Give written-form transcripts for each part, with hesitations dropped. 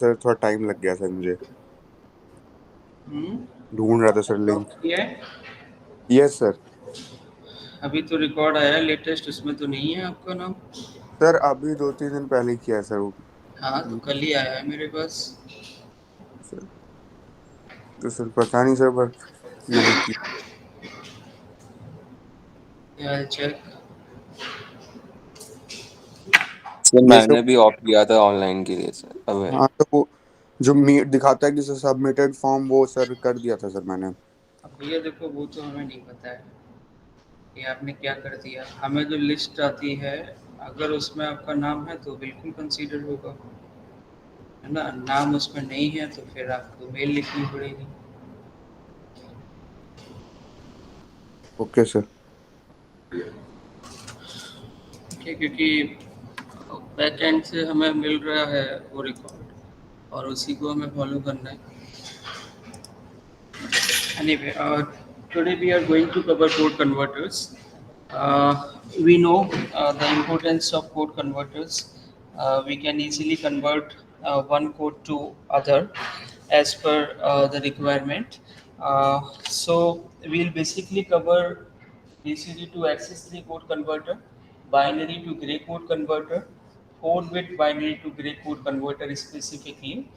Sir थोड़ा time लग गया सर मुझे, हम्म। ढूंढ रहा था सर लॉक लिंक। किया है? Yes sir. अभी तो रिकॉर्ड आया लेटेस्ट, उसमें तो नहीं है आपका नाम। सर अभी 2-3 दिन पहले ही किया है सर वो। हाँ तो कल ही आया है मेरे पास। सर तो सर पता नहीं सर, पर क्यों नहीं किया। यार चेक। सर ये सब। मैंने भी ऑप्ट किया था ऑनलाइन के लिए सर, अवेयर। हाँ तो वो जो दिखाता है कि सर सबमिटेड फॉर्म, वो सर कर दिया था सर मैंने। अब भैया देखो, वो तो हमें नहीं पता है कि आपने क्या कर दिया। हमें जो लिस्ट आती है, अगर उसमें आपका नाम है तो बिल्कुल कंसीडर होगा, है ना। नाम उसमें नहीं है तो फिर आपको मेल लिखनी पड़ेगी। Okay sir. ठीक है, क्योंकि बैक एंड से हमें मिल रहा है वो रिकॉर्ड, और उसी को हमें फॉलो करना है। Anyway, today we are going to cover code converters. We know the importance of code converters. We can easily convert one code to other as per the requirement. So we'll basically cover BCD to XS3 code converter, binary to gray code converter, 4-bit binary to gray code converter specifically,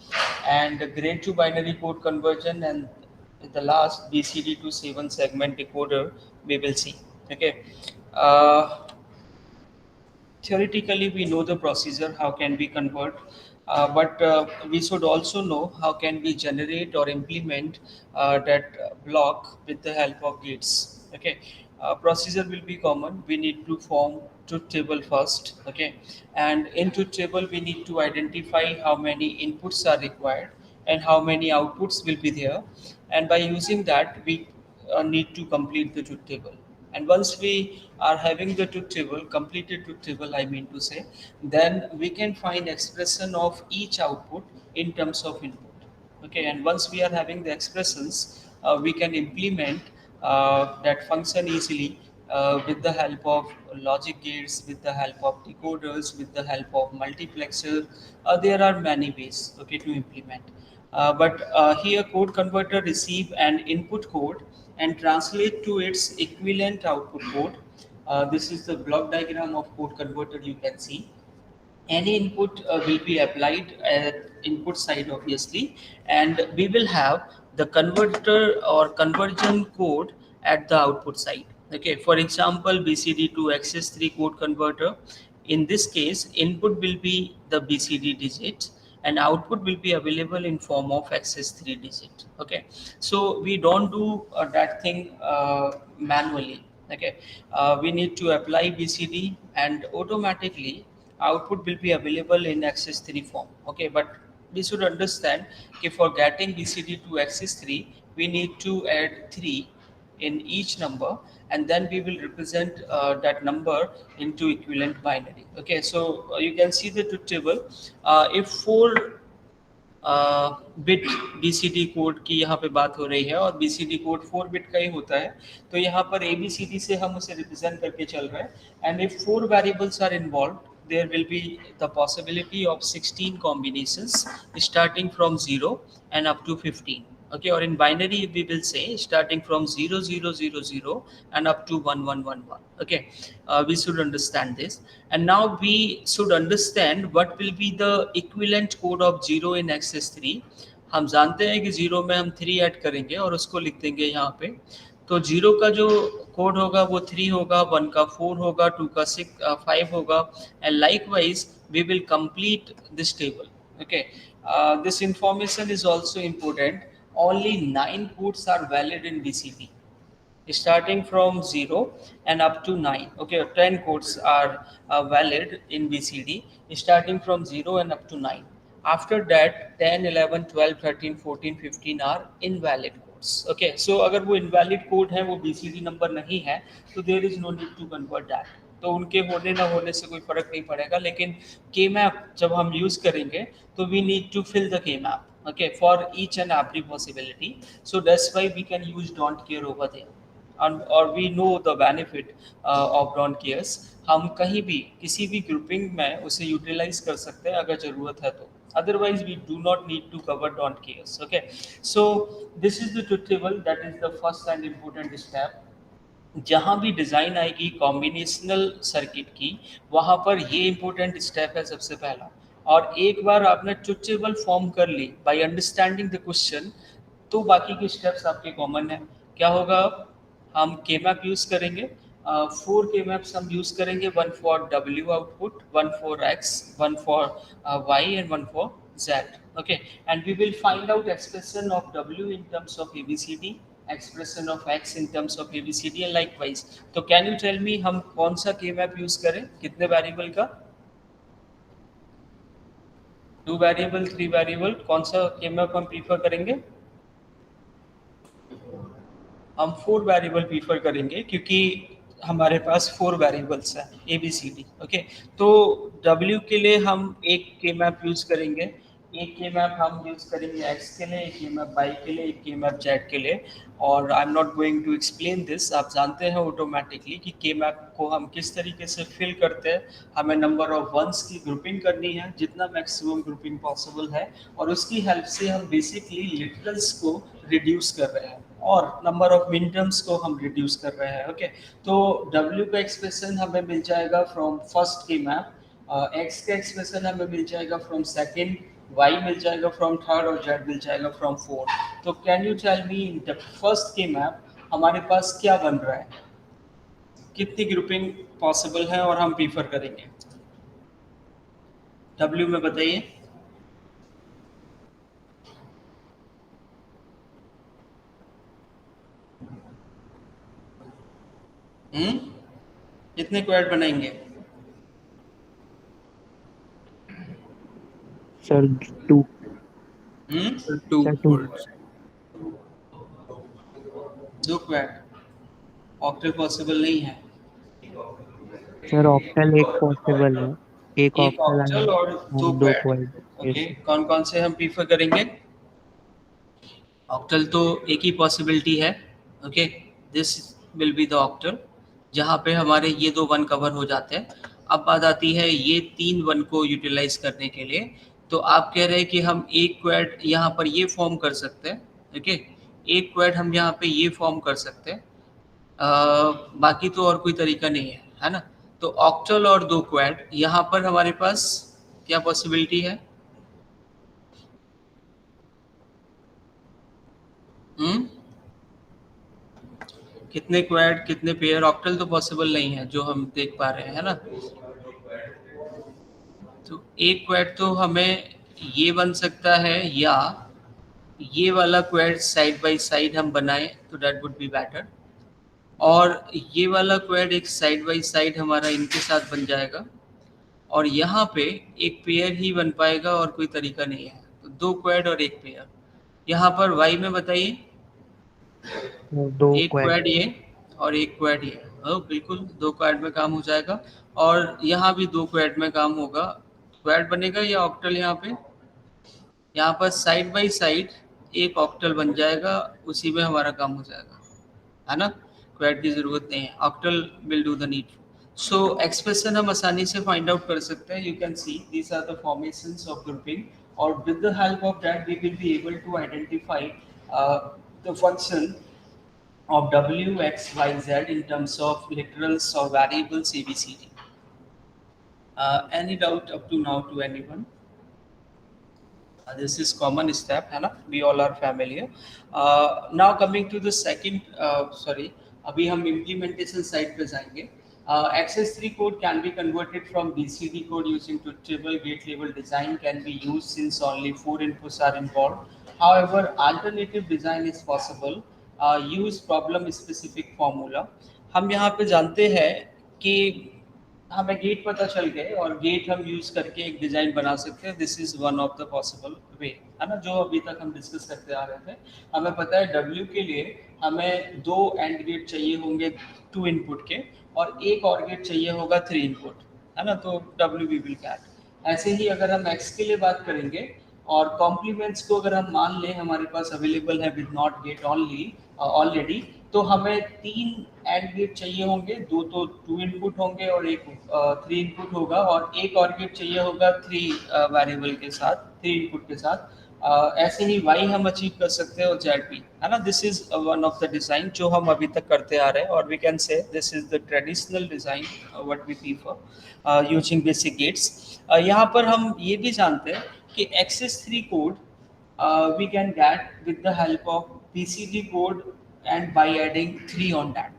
and gray to binary code conversion, and the last BCD to 7 segment decoder we will see. Okay. Uh, Theoretically we know the procedure how can we convert, but we should also know how can we generate or implement that block with the help of gates. Okay. Procedure will be common. We need to form truth table first. Okay. And in truth table we need to identify how many inputs are required and how many outputs will be there, and by using that we need to complete the truth table. And once we are having the truth table, completed truth table, I mean to say, then we can find expression of each output in terms of input. Okay, and once we are having the expressions, we can implement that function easily with the help of logic gates, with the help of decoders, with the help of multiplexer. There are many ways, okay, to implement. But here code converter receive an input code and translate to its equivalent output code. This is the block diagram of code converter you can see. Any input will be applied at input side obviously, and we will have the converter or conversion code at the output side. Okay, for example, BCD to XS3 code converter. In this case, input will be the BCD digit and output will be available in form of XS3 digit. Okay, so we don't do that thing manually. Okay, we need to apply BCD and automatically output will be available in access 3 form. Okay, but we should understand that for getting BCD to access 3 we need to add 3 in each number, and then we will represent that number into equivalent binary. Okay, so you can see the truth table. If 4 bit BCD code की यहाँ पे बात हो रही है और BCD code 4 bit का ही होता है, तो यहाँ पर एबीसीडी से हम उसे रिप्रेजेंट करके चल रहे हैं। And if 4 variables are involve, there will be the possibility of 16 combinations starting from 0 and up to 15. Okay, or in binary we will say starting from 0000 and up to 1111. Okay, we should understand this. And now we should understand what will be the equivalent code of 0 in access 3. हम जानते हैं कि 0 में हम 3 add करेंगे और उसको लिख देंगे यहाँ पे। तो 0 का जो कोड होगा वो 3 होगा, 1 का 4 होगा, 2 का 5 होगा, and likewise we will complete this table. Okay, this information is also important. Only 9 ports are valid in BCP, starting from 0 and up to 9. Okay, 10 codes are valid in BCD starting from 0 and up to 9. After that 10, 11, 12, 13, 14, 15 are invalid codes. Okay, so अगर वो invalid code है, वो BCD number नहीं है, तो there is no need to convert that. तो उनके होने ना होने से कोई फर्क नहीं पड़ेगा, लेकिन के मैप जब हम यूज करेंगे तो we need to fill the K map, okay, for each and every possibility. So that's why we can use don't care over there. And or we know the benefit of don't cares. हम कहीं भी किसी भी grouping में उसे utilise कर सकते हैं अगर ज़रूरत है तो। otherwise we do not need to cover on chaos. Okay, so this is the truth table, that is the first and important step. जहाँ भी डिज़ाइन आएगी कॉम्बिनेशनल सर्किट की, वहाँ पर ये इंपॉर्टेंट स्टेप है सबसे पहला। और एक बार आपने ट्रुथ टेबल फॉर्म कर ली बाय अंडरस्टैंडिंग द क्वेश्चन, तो बाकी के स्टेप्स आपके कॉमन है। क्या होगा, हम के मैप यूज़ करेंगे, 4 के मैप्स हम यूज़ करेंगे, 1 for W output, 1 for X, 1 for Y and 1 for Z. Okay, and we will find out expression of W in terms of ABCD, expression of X in terms of ABCD and likewise. तो can you tell me हम कौन सा K map use करें, कितने variable का? 2 variable, 3 variable, कौन सा K map हम प्रीफर करेंगे? हम 4 वेरिएबल प्रीफर करेंगे क्योंकि हमारे पास 4 वेरिएबल्स हैं ABCD। ओके, तो W के लिए हम एक के मैप यूज करेंगे, एक के मैप हम यूज करेंगे X के लिए, एक के मैप Y के लिए, एक के मैप Z के लिए। और I am not going to explain this, आप जानते हैं ऑटोमेटिकली कि के मैप को हम किस तरीके से फिल करते हैं। हमें नंबर ऑफ वंस की ग्रुपिंग करनी है, जितना मैक्सिमम ग्रुपिंग पॉसिबल है, और उसकी हेल्प से हम बेसिकली लिटरल्स को रिड्यूस कर रहे हैं और नंबर ऑफ मिनटर्म्स को हम रिड्यूस कर रहे हैं। ओके, तो W का एक्सप्रेशन हमें मिल जाएगा from first K map, X का एक्सप्रेशन हमें मिल जाएगा फ्रॉम सेकंड, Y मिल जाएगा फ्रॉम थर्ड और Z मिल जाएगा फ्रॉम फोर्थ। तो can you tell me in the first K map हमारे पास क्या बन रहा है, कितनी ग्रुपिंग पॉसिबल है और हम प्रीफर करेंगे? W में बताइए। कितने क्वेड बनाएंगे? Sir 2 2 sir 2 2 Quad, octal possible नहीं है। सर ऑक्टल एक पॉसिबल है, एक एक ऑक्टल और 2 दो क्वेड। क्वाड। ओके, कौन कौन से हम प्रीफर करेंगे? ऑक्टल तो एक ही पॉसिबिलिटी है। Okay, this will be the octal जहाँ पे हमारे ये 2 वन कवर हो जाते हैं। अब बात आती है ये 3 वन को यूटिलाइज करने के लिए, तो आप कह रहे हैं कि हम एक क्वेड यहाँ पर ये फॉर्म कर सकते हैं। ओके, एक क्वेड हम यहाँ पे ये फॉर्म कर सकते हैं, बाकी तो और कोई तरीका नहीं है ना। तो ऑक्टल और 2 क्वेड, यहाँ पर हमारे पास क्या पॉसिबिलिटी है? कितने क्वेड, कितने पेयर? ऑक्टल तो पॉसिबल नहीं है जो हम देख पा रहे हैं, है ना। तो एक क्वेड तो हमें ये बन सकता है, या ये वाला क्वेड साइड बाय साइड हम बनाएं तो दैट वुड बी बेटर, और ये वाला क्वेड एक साइड बाय साइड हमारा इनके साथ बन जाएगा, और यहाँ पे एक पेयर ही बन पाएगा और कोई तरीका नहीं है। तो 2 क्वेड और एक पेयर। यहाँ पर वाई में बताइए, 2 एक क्वेड ये और एक क्वेड ये। बिल्कुल 2 क्वेड में काम हो जाएगा, और यहाँ भी 2 क्वेड में काम होगा। क्वेड बनेगा या ऑक्टल? यहाँ पर साइड बाय साइड एक ऑक्टल बन जाएगा, उसी में हमारा काम हो जाएगा, है ना। क्वेड की जरूरत नहीं है, octal will do the need. So expression हम आसानी से फाइंड आउट कर सकते हैं। You can see these are the formations of grouping, और with the help of that we will be able to identify the function of W, X, Y, Z in terms of literals or variables ABCD. Any doubt up to now to anyone? This is common step, है ना, we all are familiar. Now coming to the second, अभी हम implementation side पे जाएंगे. XS3 code can be converted from BCD code using truth table. Gate level design can be used since only 4 inputs are involved. However, alternative design is possible. Use problem specific formula. हम यहाँ पे जानते हैं कि हमें gate पता चल गए और गेट हम यूज करके एक डिजाइन बना सकते हैं। This is one of the possible way, है ना, जो अभी तक हम डिस्कस करते आ रहे थे। हमें पता है डब्ल्यू के लिए हमें 2 एंड गेट चाहिए होंगे 2 इनपुट के, और एक और गेट चाहिए होगा 3 इनपुट, है ना। तो डब्ल्यू वी विल गेट। ऐसे ही अगर हम एक्स के लिए बात करेंगे और कॉम्प्लीमेंट्स को अगर हम मान लें हमारे पास अवेलेबल है with not gate only already, तो हमें 3 एंड गेट चाहिए होंगे, 2 तो 2 इनपुट होंगे और एक 3 इनपुट होगा, और एक और गेट चाहिए होगा 3 वेरिएबल के साथ, 3 इनपुट के साथ। ऐसे ही y हम अचीव कर सकते हैं और z भी, है ना। This is one of the design जो हम अभी तक करते आ रहे हैं, और we can say this is the traditional design what we prefer using basic gates. यहाँ पर हम ये भी जानते हैं कि XS3 code we can get with the help of BCD code and by adding 3 on that.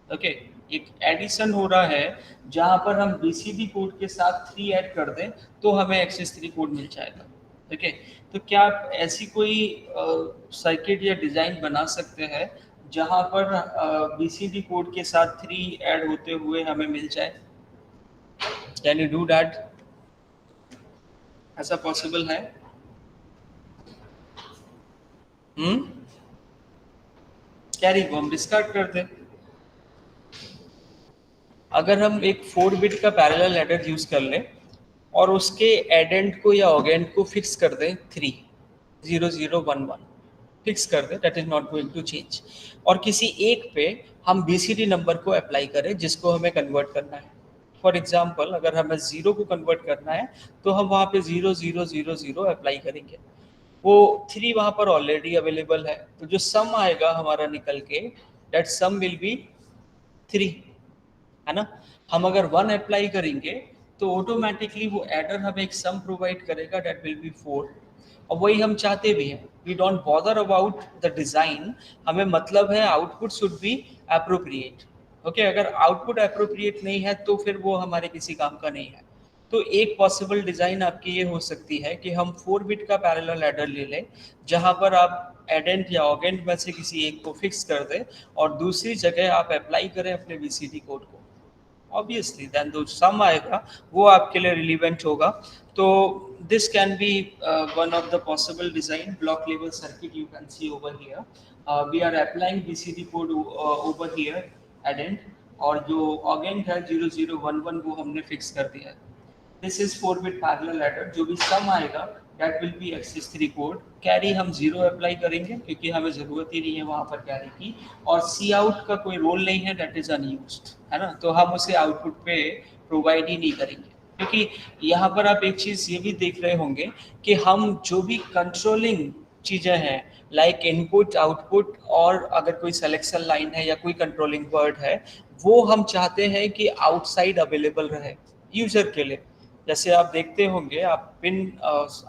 Okay, एक addition हो रहा है जहाँ पर हम BCD कोड के साथ 3 ऐड कर दें तो हमें XS3 कोड मिल जाएगा। ओके, तो क्या आप ऐसी कोई सर्किट या डिज़ाइन बना सकते हैं जहाँ पर BCD कोड के साथ 3 ऐड होते हुए हमें मिल जाए? Can you do that? ऐसा पॉसिबल है? कैरी को हम डिस्कार्ड कर दें। अगर हम एक 4 बिट का पैरेलल एडर यूज कर लें और उसके एडेंट को या ऑगेंट को फिक्स कर दें 3 0 0 1 1 फिक्स कर दें, that is not going to change, और किसी एक पे हम BCD नंबर को अप्लाई करें जिसको हमें कन्वर्ट करना है। फॉर एग्जाम्पल, अगर हमें 0 को कन्वर्ट करना है तो हम वहाँ पे 0 0 0 0 अप्लाई करेंगे। वो 3 वहाँ पर ऑलरेडी अवेलेबल है, तो जो सम आएगा हमारा निकल के, दैट सम विल बी 3, है ना। हम अगर 1 अप्लाई करेंगे तो ऑटोमेटिकली वो एडर हमें एक सम प्रोवाइड करेगा, दैट विल बी 4, और वही हम चाहते भी हैं। We don't bother about the design, हमें मतलब है output should be appropriate. Okay, अगर आउटपुट एप्रोप्रिएट नहीं है तो फिर वो हमारे किसी काम का नहीं है। तो एक पॉसिबल डिज़ाइन आपकी ये हो सकती है कि हम 4 बिट का पैरेलल एडर ले लें जहाँ पर आप एडेंट या ऑगेंट में से किसी एक को फिक्स कर दें और दूसरी जगह आप अप्लाई करें अपने BCD कोड को। ऑब्वियसली देन जो सम आएगा वो आपके लिए रिलीवेंट होगा। तो this can be one of the possible design block level circuit you can see over here. We are applying BCD code over here addend, और जो ऑगेंट है 0 0 1 1 वो हमने फिक्स कर दिया है। This is 4 bit parallel adder, जो भी सम आएगा that will B XS3 code. Carry हम 0 अप्लाई करेंगे क्योंकि हमें ज़रूरत ही नहीं है वहाँ पर कैरी की, और सी आउट का कोई रोल नहीं है, दैट इज़ अनयूज्ड, है ना। तो हम उसे आउटपुट पे प्रोवाइड ही नहीं करेंगे, क्योंकि यहाँ पर आप एक चीज़ ये भी देख रहे होंगे कि हम जो भी कंट्रोलिंग चीज़ें हैं लाइक इनपुट आउटपुट, और अगर कोई सिलेक्शन लाइन है या कोई कंट्रोलिंग वर्ड है, वो हम चाहते हैं कि आउटसाइड अवेलेबल रहे यूजर के लिए। जैसे आप देखते होंगे, आप पिन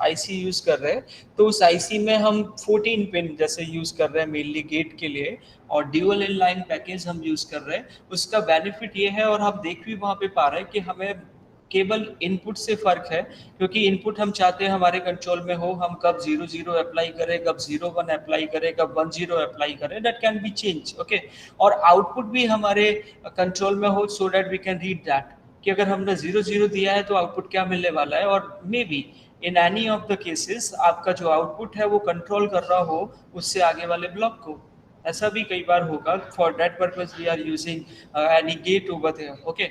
IC यूज़ कर रहे हैं तो उस IC में हम 14 पिन जैसे यूज़ कर रहे हैं मेनली गेट के लिए, और ड्यूअल इनलाइन पैकेज हम यूज़ कर रहे हैं। उसका बेनिफिट ये है, और हम देख भी वहाँ पे पा रहे हैं कि हमें केवल इनपुट से फ़र्क है, क्योंकि इनपुट हम चाहते हैं हमारे कंट्रोल में हो, हम कब 0 0 अप्लाई करें, कब 0 1 अप्लाई करें, कब 1 0 अप्लाई करें, that can be change. Okay, और आउटपुट भी हमारे कंट्रोल में हो, so that we can read that कि अगर हमने 0 0 दिया है तो आउटपुट क्या मिलने वाला है, और may be in any of the cases आपका जो आउटपुट है वो कंट्रोल कर रहा हो उससे आगे वाले ब्लॉक को। ऐसा भी कई बार होगा। For that purpose we are using any gate over there. Okay,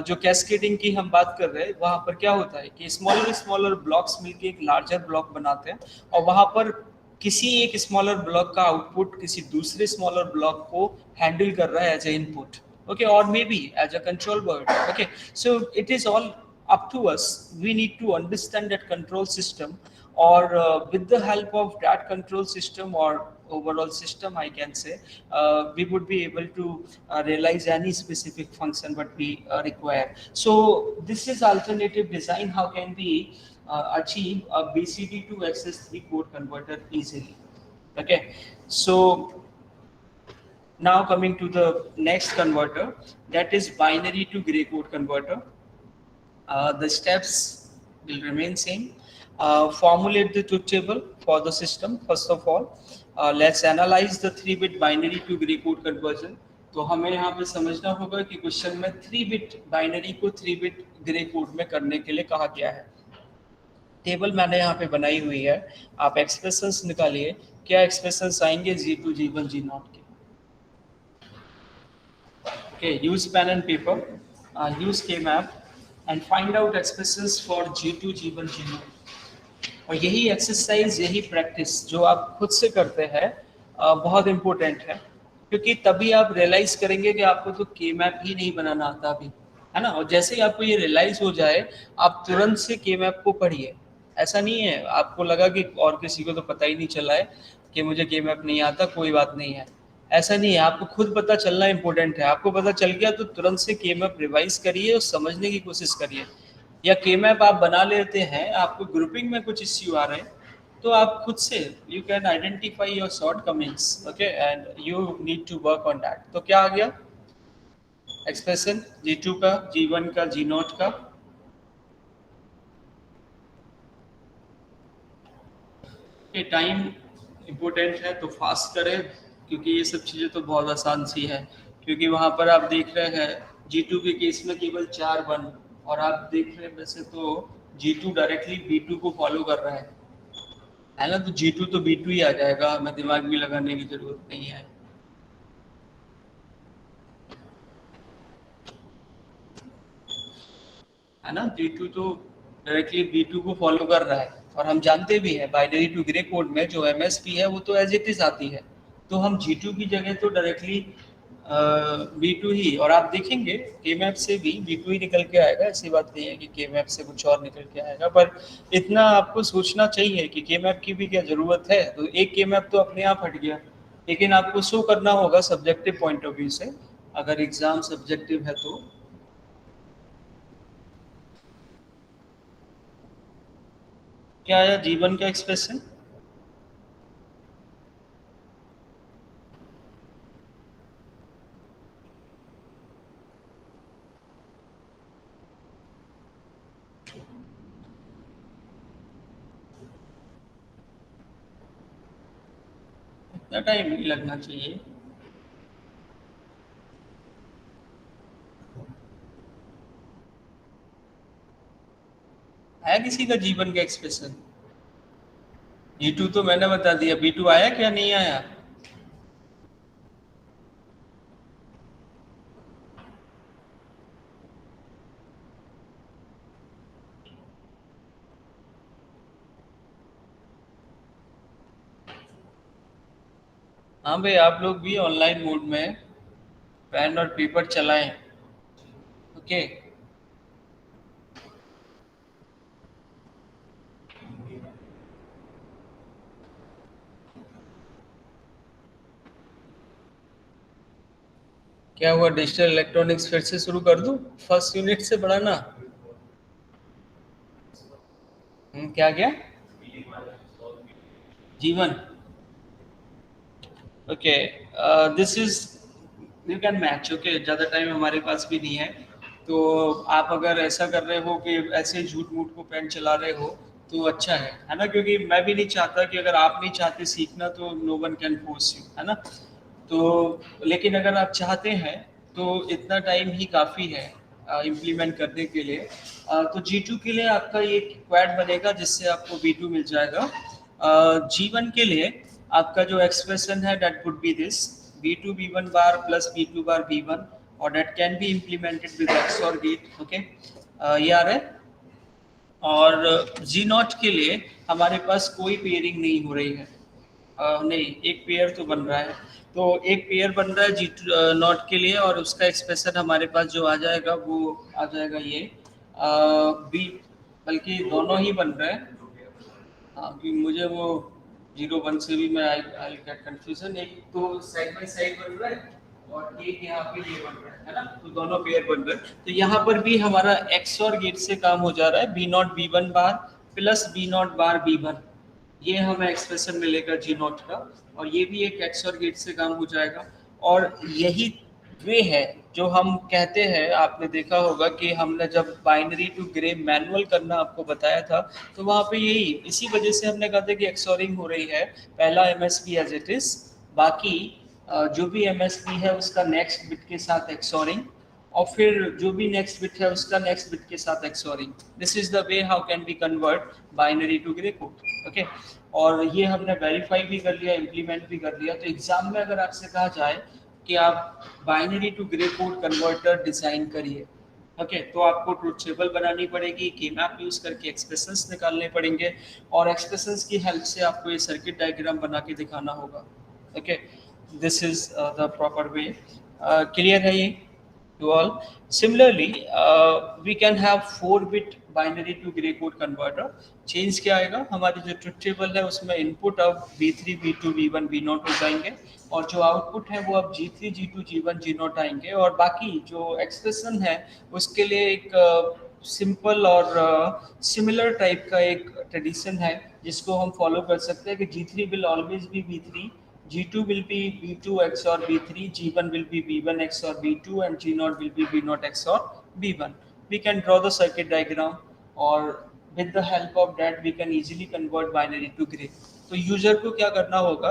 जो कैस्केडिंग की हम बात कर रहे हैं वहाँ पर क्या होता है कि स्मॉलर ब्लॉक्स मिलके एक लार्जर ब्लॉक बनाते हैं, और वहाँ पर किसी एक स्मॉलर ब्लॉक का आउटपुट किसी दूसरे स्मॉलर ब्लॉक को हैंडल कर रहा है as a input, okay, or maybe as a control word. Okay, so it is all up to us. We need to understand that control system, or with the help of that control system or overall system, I can say we would be able to realize any specific function what we require. So this is alternative design. How can we achieve a BCD to XS3 code converter easily? Okay, so now coming to the next converter, that is binary to gray code converter. The steps will remain same. Formulate the truth table for the system. First of all, let's analyze the 3-bit binary to gray code conversion. तो हमें यहाँ पे समझना होगा कि question में 3-bit binary को 3-bit grey code में करने के लिए कहा गया है। टेबल मैंने यहाँ पे बनाई हुई है, आप एक्सप्रेशंस निकालिए। क्या एक्सप्रेशंस आएंगे G2 G1 G0 के? Okay, use pen and paper, use K-map and find out expressions for G2 G1 G0। और यही एक्सरसाइज, यही प्रैक्टिस जो आप खुद से करते हैं बहुत इम्पोर्टेंट है। क्योंकि तभी आप रियलाइज करेंगे कि आपको तो के मैप ही नहीं बनाना आता अभी, है ना। और जैसे ही आपको ये रियलाइज हो जाए, आप तुरंत से के मैप को पढ़िए। ऐसा नहीं है आपको लगा कि और किसी को तो पता ही नहीं चला है कि मुझे के मैप नहीं आता, कोई बात नहीं है, ऐसा नहीं है। आपको खुद पता चलना इंपॉर्टेंट है। आपको पता चल गया तो तुरंत से के मैप रिवाइज करिए और समझने की कोशिश करिए। या के मैप आप बना लेते हैं, आपको ग्रुपिंग में कुछ इश्यू आ रहे हैं, तो आप खुद से you can identify your shortcomings, okay, and you need to work on that. तो क्या आ गया एक्सप्रेशन G2 का, G1 का, G0 का। ये टाइम इम्पोर्टेंट है तो फास्ट करें, क्योंकि ये सब चीज़ें तो बहुत आसान सी है। क्योंकि वहाँ पर आप देख रहे हैं G2 के केस में केवल 4 वन, और आप देख रहे हैं वैसे तो G2 डायरेक्टली B2 को फॉलो कर रहा है ना। तो G2 तो B2 ही आ जाएगा, हमें दिमाग भी लगाने की जरूरत नहीं है। है ना, G2 तो डायरेक्टली B2 को फॉलो कर रहा है। और हम जानते भी हैं बाइनरी टू ग्रे कोड में जो MSP है वो तो एज इट इज आती है। तो हम G2 की जगह तो डायरेक्टली B2 ही, और आप देखेंगे के मैप से भी B2 ही निकल के आएगा। ऐसी बात नहीं है कि के मैप से कुछ और निकल के आएगा, पर इतना आपको सोचना चाहिए कि के मैप की भी क्या जरूरत है। तो एक के मैप तो अपने आप हट गया, लेकिन आपको शो करना होगा सब्जेक्टिव पॉइंट ऑफ व्यू से, अगर एग्जाम सब्जेक्टिव है तो। क्या आया जीवन का एक्सप्रेशन? इतना टाइम नहीं लगना चाहिए। है किसी का जीवन का एक्सप्रेशन? G2 तो मैंने बता दिया, B2 आया क्या नहीं आया? हाँ भाई, आप लोग भी ऑनलाइन मोड में पेन और पेपर चलाएं, ओके। क्या हुआ, डिजिटल इलेक्ट्रॉनिक्स फिर से शुरू कर दूं फर्स्ट यूनिट से पढ़ाना? क्या क्या? जीवन, okay, this is you can match, okay. ज़्यादा टाइम हमारे पास भी नहीं है, तो आप अगर ऐसा कर रहे हो कि ऐसे झूठ मूठ को पेन चला रहे हो तो अच्छा है ना। क्योंकि मैं भी नहीं चाहता कि अगर आप नहीं चाहते सीखना तो no one can force you, है ना। तो लेकिन अगर आप चाहते हैं तो इतना टाइम ही काफ़ी है इम्प्लीमेंट करने के लिए। तो G2 के लिए आपका ये क्वेड बनेगा जिससे आपको B2 मिल जाएगा। G1 के लिए आपका जो एक्सप्रेशन है that would be this B2 B1 bar plus B2 bar B1, और that can be implemented with XOR gate, okay. ये आ रहा है। और G0 के लिए हमारे पास कोई पेयरिंग नहीं हो रही है, नहीं, एक पेयर तो बन रहा है। तो एक पेयर बन रहा है G0 के लिए, और उसका एक्सप्रेशन हमारे पास जो आ जाएगा वो आ जाएगा ये बी, बल्कि दोनों ही बन रहे हैं। हाँ, कि मुझे वो 0 1 से भी मैं आई गेट कंफ्यूजन। एक तो साइड बाय साइड बन रहा है और एक यहाँ पे ये बन रहा है ना। तो दोनों पेयर बन रहे हैं। तो यहाँ पर भी हमारा XOR गेट से काम हो जा रहा है, B0 B1 bar plus B0 बार B1, ये हमें एक्सप्रेशन मिलेगा G0 का। और ये भी एक XOR गेट से काम हो जाएगा। और यही वे है जो हम कहते हैं, आपने देखा होगा कि हमने जब बाइनरी टू ग्रे मैनुअल करना आपको बताया था, तो वहाँ पे यही इसी वजह से हमने कहा था कि एक्सोरिंग हो रही है। पहला MSP एज इट इज, बाकी जो भी MSP है उसका नेक्स्ट बिट के साथ एक्सोरिंग, और फिर जो भी नेक्स्ट बिट है उसका नेक्स्ट बिट के साथ XORing. This is the way how can be convert binary to Gray code, okay. और ये हमने वेरीफाई भी कर लिया, इम्प्लीमेंट भी कर लिया। तो एग्जाम में अगर आपसे कहा जाए कि आप binary to Gray code converter design करिए, ओके, तो आपको ट्रुथ टेबल बनानी पड़ेगी, के मैप यूज करके एक्सप्रेशंस निकालने पड़ेंगे, और एक्सप्रेशंस की हेल्प से आपको ये सर्किट डायग्राम बना के दिखाना होगा, okay. This is the proper way. Clear है ये to all? Similarly, we can have 4-bit binary to gray code converter. Change क्या आएगा, हमारी जो ट्रुथ टेबल है उसमें इनपुट अब V3, V2, V1, V0 हो जाएंगे और जो आउटपुट है वो अब G3, G2, G1, G0 आएंगे और बाकी जो एक्सप्रेशन है उसके लिए एक सिंपल और सिमिलर टाइप का एक ट्रेडिशन है जिसको हम फॉलो कर सकते हैं कि G3 will always be V3, G2 will be V2 XOR V3, G1 will be V1 XOR V2 and G0 will be V0 XOR V1. We can draw the circuit diagram or with the help of that we can easily convert binary to gray. तो user को क्या करना होगा,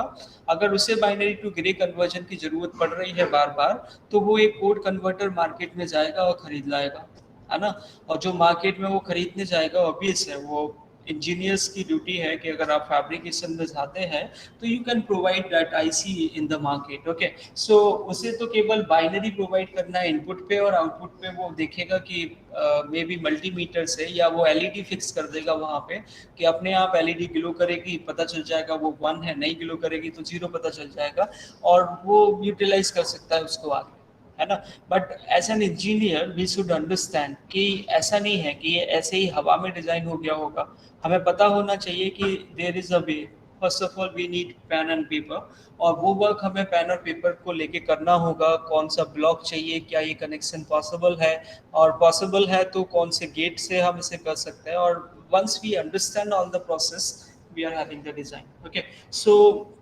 अगर उसे binary to grey conversion की जरूरत पड़ रही है बार बार, तो वो एक कोड कन्वर्टर मार्केट में जाएगा और खरीद लाएगा, है ना। और जो मार्केट में वो खरीदने जाएगा, ऑब्वियस है वो इंजीनियर्स की ड्यूटी है कि अगर आप फैब्रिकेशन में जाते हैं तो you can provide that IC in the market. Okay, so उसे तो केवल बाइनरी प्रोवाइड करना है इनपुट पे और आउटपुट पे वो देखेगा कि मे बी मल्टीमीटर से या वो एलईडी फिक्स कर देगा वहाँ पे कि अपने आप एलईडी ग्लो करेगी, पता चल जाएगा वो 1 है, नहीं ग्लो करेगी तो 0 पता चल जाएगा और वो यूटिलाइज कर सकता है उसको आगे, है ना। But as an engineer we should understand कि ऐसा नहीं है कि ये ऐसे ही हवा में डिजाइन हो गया होगा। हमें पता होना चाहिए कि there is a way. First of all we need pen and paper और वो वर्क हमें पेन और पेपर को लेके करना होगा। कौन सा ब्लॉक चाहिए, क्या ये कनेक्शन पॉसिबल है और पॉसिबल है तो कौन से गेट से हम इसे कर सकते हैं। और once we understand all the process we are having the design. Okay, so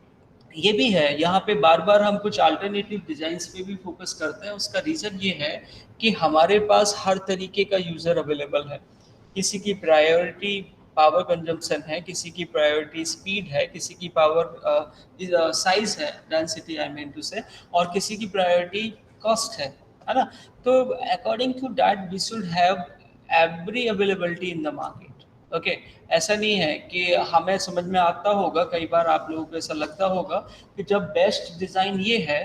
ये भी है, यहाँ पे बार बार हम कुछ अल्टरनेटिव डिजाइन्स पे भी फोकस करते हैं। उसका रीज़न ये है कि हमारे पास हर तरीके का यूज़र अवेलेबल है। किसी की प्रायोरिटी पावर कंजम्पशन है, किसी की प्रायोरिटी स्पीड है, किसी की पावर साइज है, density I mean to say, और किसी की प्रायोरिटी कॉस्ट है ना। तो according to that we should have every availability in the market. Okay, ऐसा नहीं है कि हमें समझ में आता होगा, कई बार आप लोगों को ऐसा लगता होगा कि जब बेस्ट डिज़ाइन ये है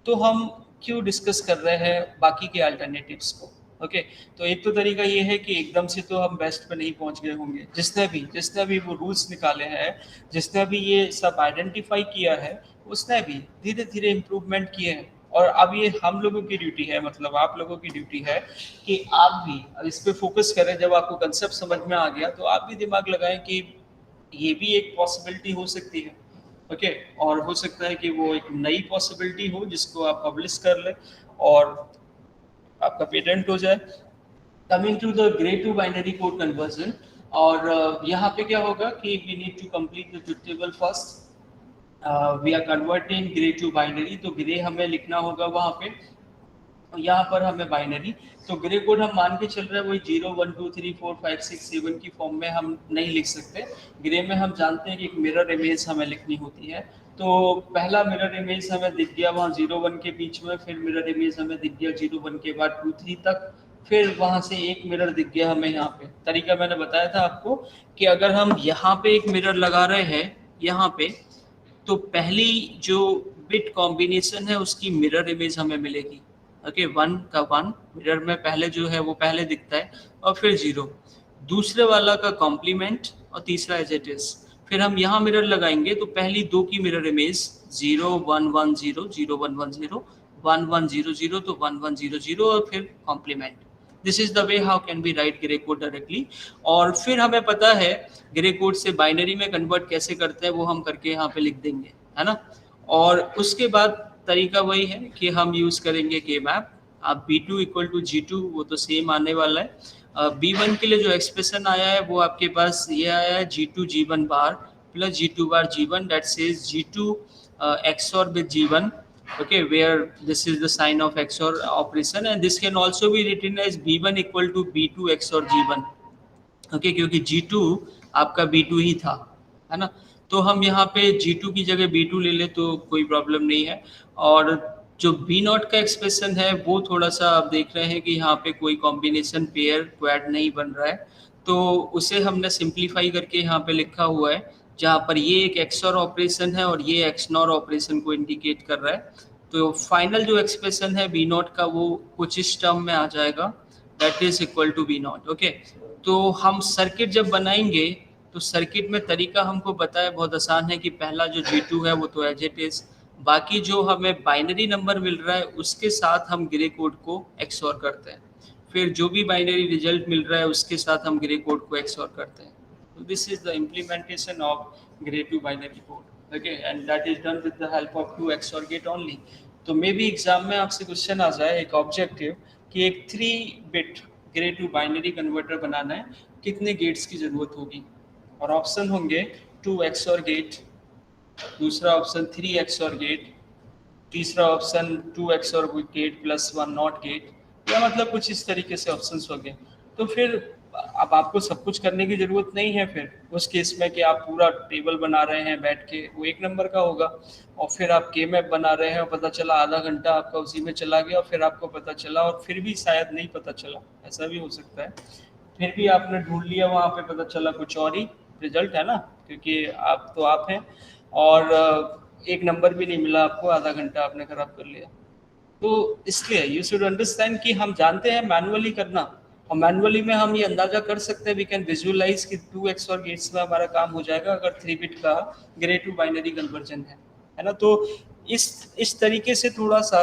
तो हम क्यों डिस्कस कर रहे हैं बाकी के अल्टरनेटिव्स को। ओके, तो एक तो तरीका ये है कि एकदम से तो हम बेस्ट पे नहीं पहुंच गए होंगे। जिसने भी वो रूल्स निकाले हैं, जिसने भी ये सब आइडेंटिफाई किया है, उसने भी धीरे धीरे इम्प्रूवमेंट किए हैं। और अब ये हम लोगों की ड्यूटी है, मतलब आप लोगों की ड्यूटी है कि आप भी इस पे फोकस करें। जब आपको कंसेप्ट समझ में आ गया तो आप भी दिमाग लगाएं कि ये भी एक पॉसिबिलिटी हो सकती है। ओके, और हो सकता है कि वो एक नई पॉसिबिलिटी हो जिसको आप पब्लिश कर लें और आपका पेटेंट हो जाए। Coming to the Gray to binary code conversion, और यहाँ पे क्या होगा कि we need to complete the truth table first. We are converting Gray to binary, तो ग्रे हमें लिखना होगा वहाँ पे, यहाँ पर हमें बाइनरी। तो ग्रे कोड हम मान के चल रहे हैं वही 0 1 2 3 4 5 6 7 की फॉर्म में हम नहीं लिख सकते। ग्रे में हम जानते हैं कि एक मिरर इमेज हमें लिखनी होती है। तो पहला मिरर इमेज हमें दिख गया वहाँ 0 1 के बीच में, फिर मिरर इमेज हमें दिख गया 0 1 के बाद 2 3 तक, फिर वहाँ से एक मिरर दिख गया हमें यहाँ पे। तरीका मैंने बताया था आपको कि अगर हम यहाँ पे एक मिरर लगा रहे हैं यहाँ पे, तो पहली जो बिट कॉम्बिनेशन है उसकी मिरर इमेज हमें मिलेगी। ओके, 1 का 1 मिरर में पहले जो है वो पहले दिखता है और फिर 0, दूसरे वाला का कॉम्प्लीमेंट और तीसरा एज इट इज। फिर हम यहाँ मिरर लगाएंगे तो पहली 2 की मिरर इमेज 0 1 1 0 0 1 1 0 1 1 0 0 तो 1 1 0 0 और फिर complement. This is the way how can be write Gray code directly. और फिर हमें पता है ग्रे कोड से बाइनरी में कन्वर्ट कैसे करते हैं, वो हम करके यहाँ पे लिख देंगे, है ना। और उसके बाद तरीका वही है कि हम यूज करेंगे के मैप। अब B2 इक्वल टू G2 वो तो सेम आने वाला है। B1 के लिए जो एक्सप्रेशन आया है वो आपके पास ये आया है G2 G1 bar plus G2 bar G1, that says G2 XOR with G1, okay, where this is the sign of XOR operation, and this can also be written as B1 equal to B2 XOR G1, okay, क्योंकि G2 आपका B2 ही था, है ना। तो हम यहाँ पे G2 की जगह B2 ले ले तो कोई प्रॉब्लम नहीं है। और जो B0 का एक्सप्रेशन है वो थोड़ा सा आप देख रहे हैं कि यहाँ पे कोई कॉम्बिनेशन पेयर क्वाड नहीं बन रहा है, तो उसे हमने सिंप्लीफाई करके यहाँ पे लिखा हुआ है, जहाँ पर ये एक XOR ऑपरेशन है और ये XNOR ऑपरेशन को इंडिकेट कर रहा है। तो फाइनल जो एक्सप्रेशन है B0 का वो कुछ इस टर्म में आ जाएगा, that is equal to B0। Okay, तो हम सर्किट जब बनाएंगे तो सर्किट में तरीका हमको पता है, बहुत आसान है कि पहला जो G2 है वो तो एज इट इज बाकी जो हमें बाइनरी नंबर मिल रहा है उसके साथ हम ग्रे कोड को एक्सओर करते हैं, फिर जो भी बाइनरी रिजल्ट मिल रहा है उसके साथ हम ग्रे कोड को एक्सओर करते हैं. So this is the implementation of gray to binary code. Okay, and that is done with the help of 2 XOR gate only. तो मे बी एग्जाम में आपसे क्वेश्चन आ जाए एक ऑब्जेक्टिव कि एक 3 bit Gray to binary converter बनाना है, कितने गेट्स की जरूरत होगी, और ऑप्शन होंगे 2 XOR गेट, दूसरा ऑप्शन 3 XOR गेट, तीसरा option 2 XOR gate plus 1 not gate, या मतलब कुछ इस तरीके से ऑप्शंस हो गए. तो फिर अब आपको सब कुछ करने की जरूरत नहीं है फिर उस केस में कि आप पूरा टेबल बना रहे हैं बैठ के, वो 1 नंबर का होगा, और फिर आप के मैप बना रहे हैं और पता चला आधा घंटा आपका उसी में चला गया, और फिर आपको पता चला, और फिर भी शायद नहीं पता चला, ऐसा भी हो सकता है, फिर भी आपने ढूंढ लिया वहाँ पे, पता चला कुछ और ही रिजल्ट है ना, क्योंकि आप तो आप हैं, और 1 नंबर भी नहीं मिला आपको, आधा घंटा आपने खराब कर लिया. तो इसलिए यू शुड अंडरस्टैंड कि हम जानते हैं मैनुअली करना, और मैनुअली में हम ये अंदाजा कर सकते हैं, वी कैन विजुअलाइज कि 2 XOR गेट्स में हमारा काम हो जाएगा अगर 3 बिट का ग्रे टू बाइनरी कन्वर्जन है ना. तो इस तरीके से थोड़ा सा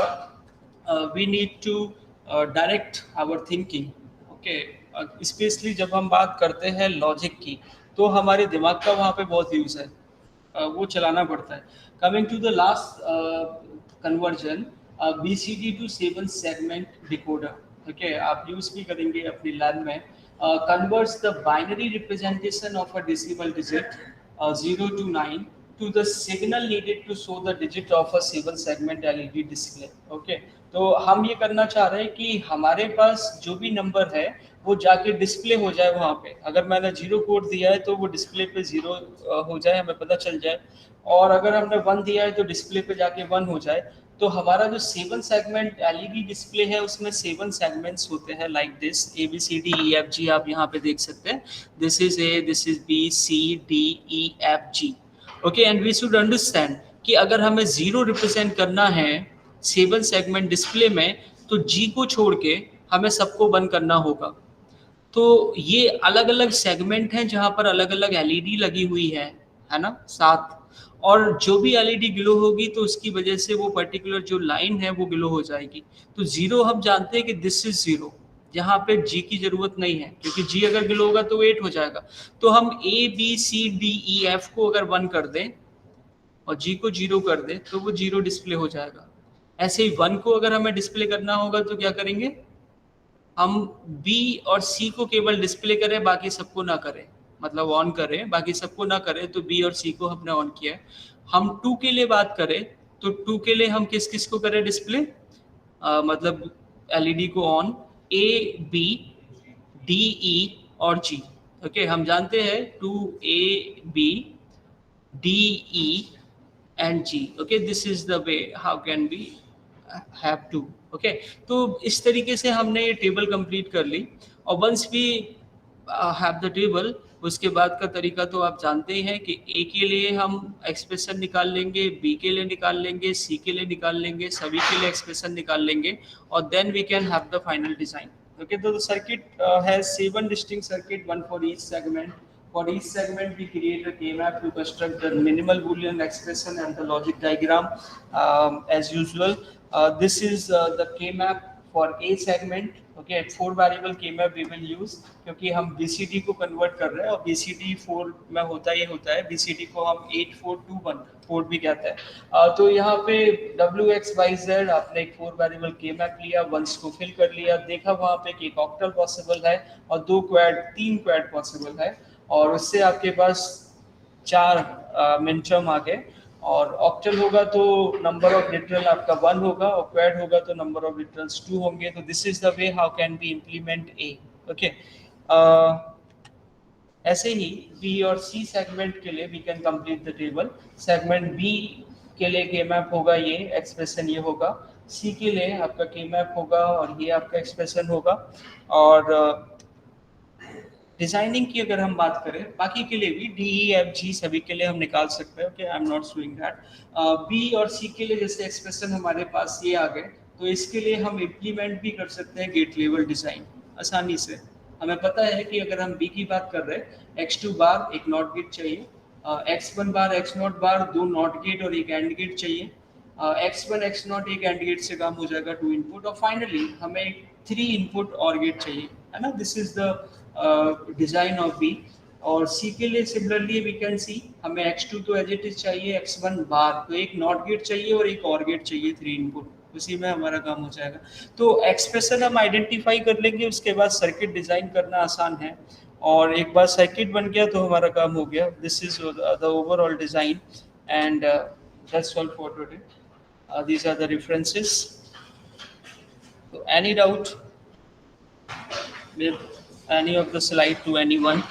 we need to direct our thinking. Okay, specially जब हम बात करते हैं लॉजिक की, तो हमारे दिमाग का वहाँ पे बहुत यूज है, वो चलाना पड़ता है. Coming to the last conversion, BCD to 7 segment decoder. Okay, आप यूज भी करेंगे अपनी लैब में. Converts the binary representation of a decimal digit 0 to 9 to the signal needed to show the digit of a 7 segment LED display. Okay, तो हम ये करना चाह रहे हैं कि हमारे पास जो भी नंबर है वो जाके डिस्प्ले हो जाए वहाँ पे. अगर मैंने 0 कोड दिया है तो वो डिस्प्ले पे 0 हो जाए, हमें पता चल जाए, और अगर हमने 1 दिया है तो डिस्प्ले पे जाके 1 हो जाए. तो हमारा जो 7 सेगमेंट LED डिस्प्ले है उसमें 7 सेगमेंट्स होते हैं लाइक दिस, ABCDEFG आप यहाँ पे देख सकते हैं. This is A, this is B, C, D, E, F, G. Okay, and we should understand कि अगर हमें 0 रिप्रेजेंट करना है 7 सेगमेंट डिस्प्ले में, तो G को छोड़ के हमें सबको बंद करना होगा. तो ये अलग अलग सेगमेंट हैं जहाँ पर अलग अलग LED लगी हुई है ना, साथ, और जो भी LED ग्लो होगी तो उसकी वजह से वो पर्टिकुलर जो लाइन है वो ग्लो हो जाएगी. तो 0 हम जानते हैं कि दिस इज 0, जहाँ पे G की जरूरत नहीं है, क्योंकि G अगर ग्लो होगा तो 8 हो जाएगा. तो हम ABCDEF को अगर 1 कर दें और G को 0 कर दें तो वो 0 डिस्प्ले हो जाएगा. ऐसे ही 1 को अगर हमें डिस्प्ले करना होगा तो क्या करेंगे, हम B और C को केवल डिस्प्ले करें, बाकी सबको ना करें, मतलब ऑन करें, बाकी सबको ना करें. तो B और C को हमने ऑन किया है. हम 2 के लिए बात करें तो 2 के लिए हम किस किस को करें डिस्प्ले, मतलब LED को on, A, B, D, E और G. ओके, हम जानते हैं 2A, B, D, E and G. Okay, this is the way how can we have to. Okay, तो इस तरीके से हमने ये टेबल कंप्लीट कर ली. और once we have the table, उसके बाद का तरीका तो आप जानते ही हैं कि ए के लिए हम एक्सप्रेशन निकाल लेंगे, बी के लिए निकाल लेंगे, सी के लिए निकाल लेंगे, सभी के लिए एक्सप्रेशन निकाल लेंगे, और then we can have the final design. Okay, तो the circuit has 7 distinct circuit, one for each segment. For each segment, we create a K-map to construct the minimal Boolean expression and the logic diagram. As usual, this is the K-map for a segment. Okay, 4 variable K-map we will use, क्योंकि हम BCD को convert कर रहे हैं, और BCD 4 में होता है, BCD को हम 8421 पोर्ट भी कहते हैं. तो यहाँ पे WXYZ आपने एक 4 वेरिएबल K-map लिया, वंस को फिल कर लिया, देखा वहाँ पे कि एक ऑक्टल पॉसिबल है और 3 क्वैड पॉसिबल है, और उससे आपके पास 4 मिनटर्म आ गए. और ऑक्टल होगा तो नंबर ऑफ लिटरल आपका 1 होगा, और क्वैड होगा तो नंबर ऑफ लिटरल्स 2 होंगे. तो this is the way how can be implement A. Okay, ऐसे ही बी और सी सेगमेंट के लिए we can complete the table. Segment B के लिए के मैप होगा, ये एक्सप्रेशन ये होगा, सी के लिए आपका के मैप होगा और ये आपका एक्सप्रेशन होगा. और डिजाइनिंग की अगर हम बात करें, बाकी के लिए भी DEFG सभी के लिए हम निकाल सकते हैं. Okay, I am not showing that. B और सी के लिए जैसे एक्सप्रेशन हमारे पास ये आ गए, तो इसके लिए हम इम्प्लीमेंट भी कर सकते हैं गेट लेवल डिजाइन आसानी से. हमें पता है कि अगर हम बी की बात कर रहे हैं, x2 बार एक नॉट गेट चाहिए, x1 bar x0 bar 2 not gate और एक एंड गेट चाहिए. x1 x0 एक एंड गेट से काम हो जाएगा, 2 इनपुट, और फाइनली हमें एक 3 इनपुट और गेट चाहिए, है ना. This is the design of B. और सी के लिए सिमिलरली वी कैन सी, हमें x2 तो एज इट इज चाहिए, x1 बार, तो एक नॉट गेट चाहिए और एक और गेट चाहिए, 3 इनपुट, उसी में हमारा काम हो जाएगा. तो एक्सप्रेशन हम आइडेंटिफाई कर लेंगे, उसके बाद सर्किट डिजाइन करना आसान है, और एक बार सर्किट बन गया तो हमारा काम हो गया. This is the overall design, and that's all for today. These are the references. So any doubt with any of the slide to anyone?